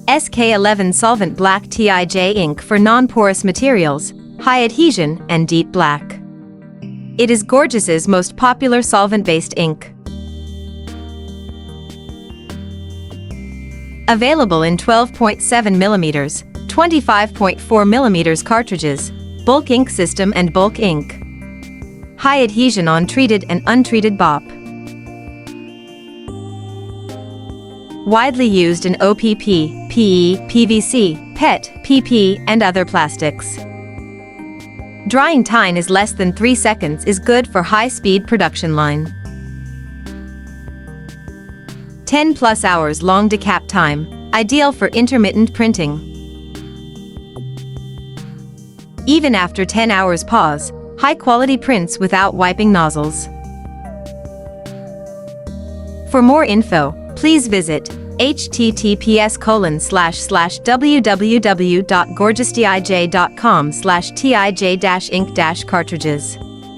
SK11 Solvent Black TIJ ink for non-porous materials, high adhesion and deep black. It is Gorgeous's most popular solvent-based ink. Available in 12.7 mm, 25.4 mm cartridges, bulk ink system and bulk ink. High adhesion on treated and untreated BOP. Widely used in OPP, PE, PVC, PET, PP, and other plastics. Drying time is less than 3 seconds is good for high-speed production line. 10+ hours long decap time, ideal for intermittent printing. Even after 10 hours pause, high-quality prints without wiping nozzles. For more info, please visit https://www.gorgeoustij.com/tij-ink-cartridges.